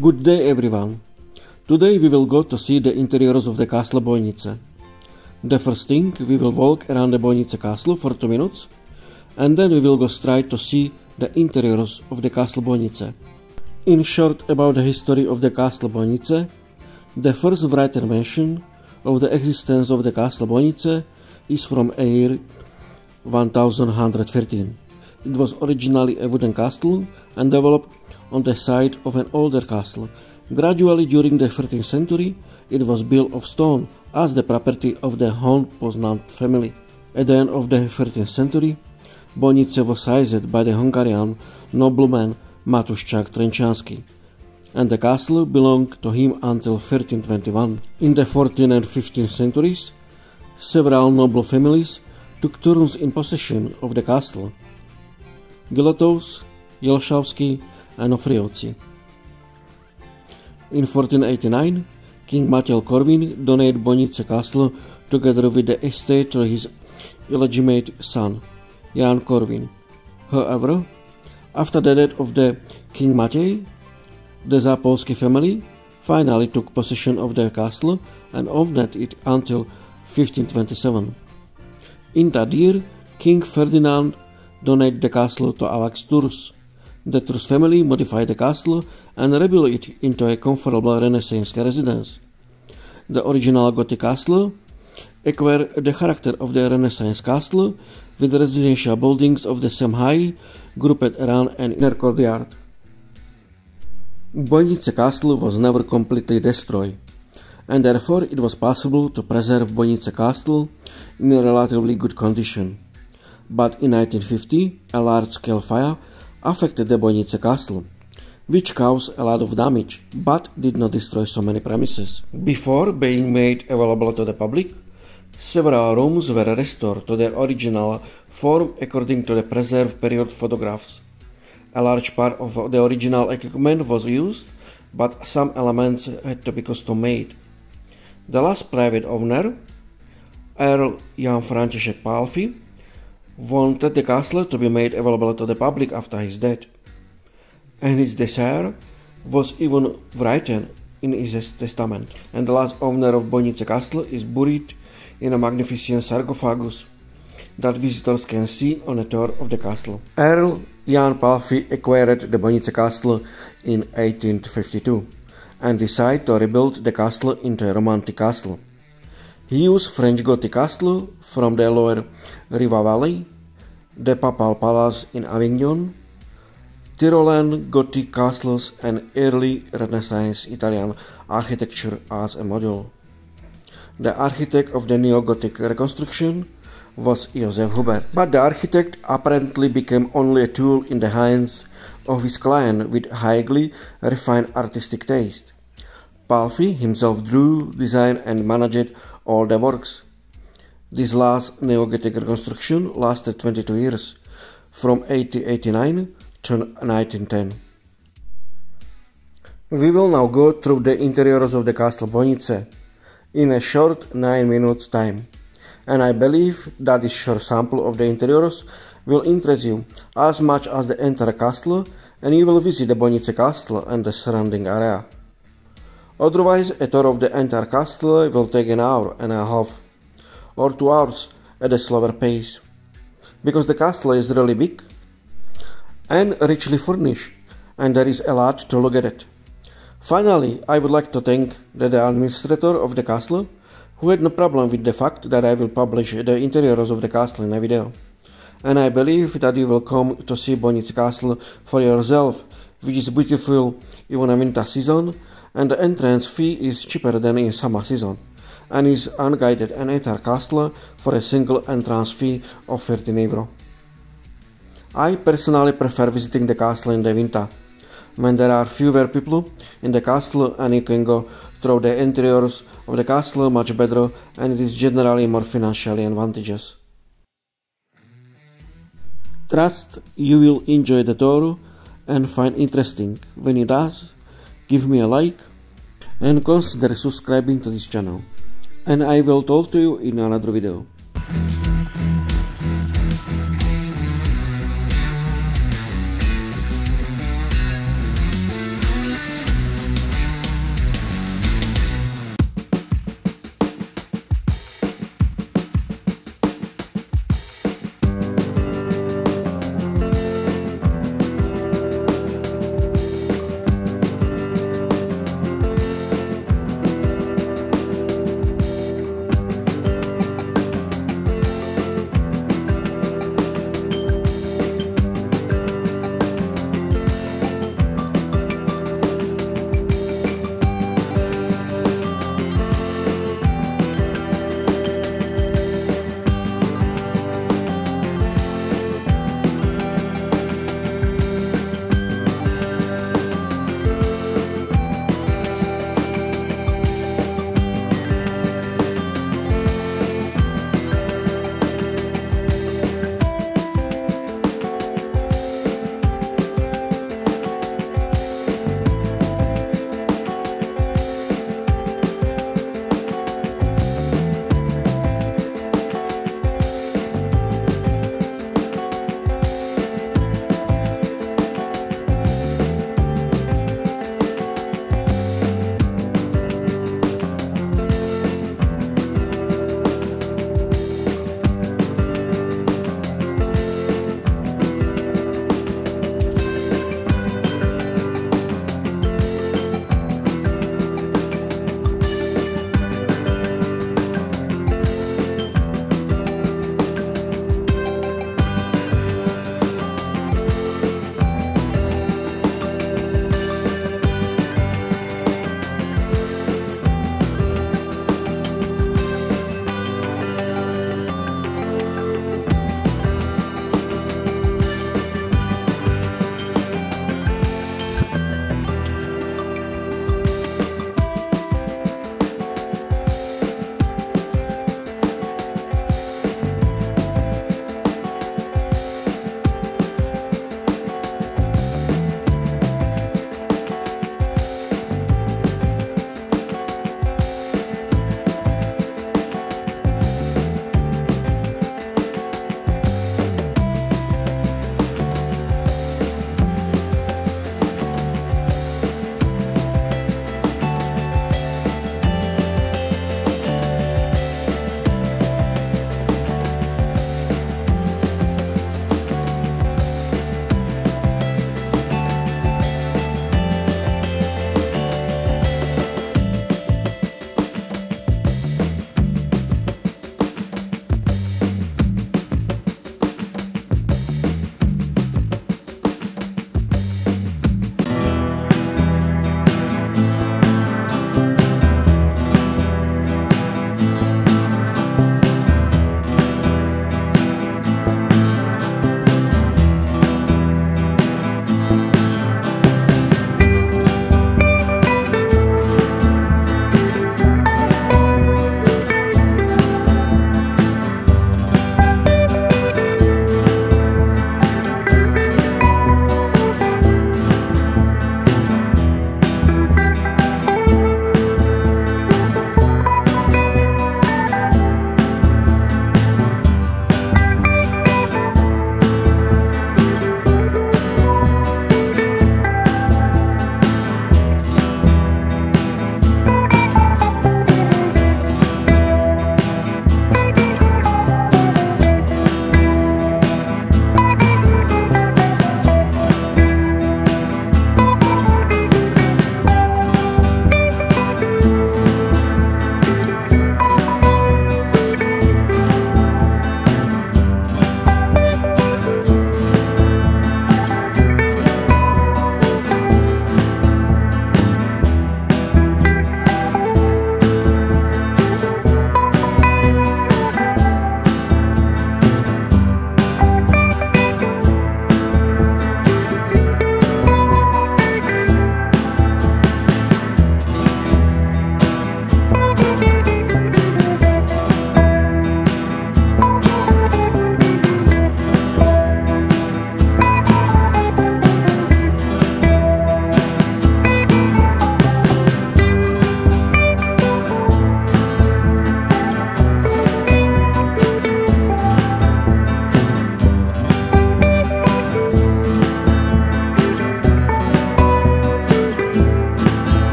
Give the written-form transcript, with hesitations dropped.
Good day everyone. Today we will go to see the interiors of the Castle Bojnice. The first thing, we will walk around the Bojnice Castle for 2 minutes, and then we will go straight to see the interiors of the Castle Bojnice. In short about the history of the Castle Bojnice, the first written mention of the existence of the Castle Bojnice is from year 1113. It was originally a wooden castle and developed on the site of an older castle. Gradually during the 13th century it was built of stone as the property of the Hôrka family. At the end of the 13th century, Bojnice was seized by the Hungarian nobleman Matuszczak Trenčanský, and the castle belonged to him until 1321. In the 14th and 15th centuries, several noble families took turns in possession of the castle: Gilotovs, Jelšavský, and Ofriovci. In 1489, King Matej Korvin donated Bojnice Castle together with the estate to his illegitimate son, Jan Korvin. However, after the death of the King Matej, the Zápolský family finally took possession of the castle and owned it until 1527. In that year, King Ferdinand donated the castle to Alex Thurs. The Thurs family modified the castle and rebuilt it into a comfortable Renaissance residence. The original Gothic castle acquired the character of the Renaissance castle with residential buildings of the same height grouped around an inner courtyard. Bojnice Castle was never completely destroyed, and therefore it was possible to preserve Bojnice Castle in a relatively good condition. But in 1950, a large-scale fire affected the Bojnice Castle, which caused a lot of damage, but did not destroy so many premises. Before being made available to the public, several rooms were restored to their original form according to the preserved period photographs. A large part of the original equipment was used, but some elements had to be custom-made. The last private owner, Earl Jan František Pálffy, wanted the castle to be made available to the public after his death, and his desire was even written in his testament. And the last owner of Bojnice Castle is buried in a magnificent sarcophagus that visitors can see on a tour of the castle. Earl Jan Pálffy acquired the Bojnice Castle in 1852 and decided to rebuild the castle into a romantic castle. He used French Gothic castle from the lower Riva Valley, the Papal Palace in Avignon, Tyrolean Gothic castles, and early Renaissance Italian architecture as a model. The architect of the neo-Gothic reconstruction was Josef Hubert, but the architect apparently became only a tool in the hands of his client with highly refined artistic taste. Pálffy himself drew, designed, and managed all the works. This last neo-Gothic reconstruction lasted 22 years, from 1889 to 1910. We will now go through the interiors of the Castle Bojnice in a short 9 minutes time, and I believe that this short sample of the interiors will interest you as much as the entire castle, and you will visit the Bojnice Castle and the surrounding area. Otherwise, a tour of the entire castle will take an hour and a half or 2 hours at a slower pace, because the castle is really big and richly furnished, and there is a lot to look at it. Finally, I would like to thank the administrator of the castle, who had no problem with the fact that I will publish the interiors of the castle in a video. And I believe that you will come to see Bojnice Castle for yourself, which is beautiful even in winter season, and the entrance fee is cheaper than in summer season, and is unguided and enter castle for a single entrance fee of 13 euro. I personally prefer visiting the castle in the winter, when there are fewer people in the castle and you can go through the interiors of the castle much better, and it is generally more financially advantageous. Trust you will enjoy the tour and find interesting. When it does, give me a like and consider subscribing to this channel, and I will talk to you in another video.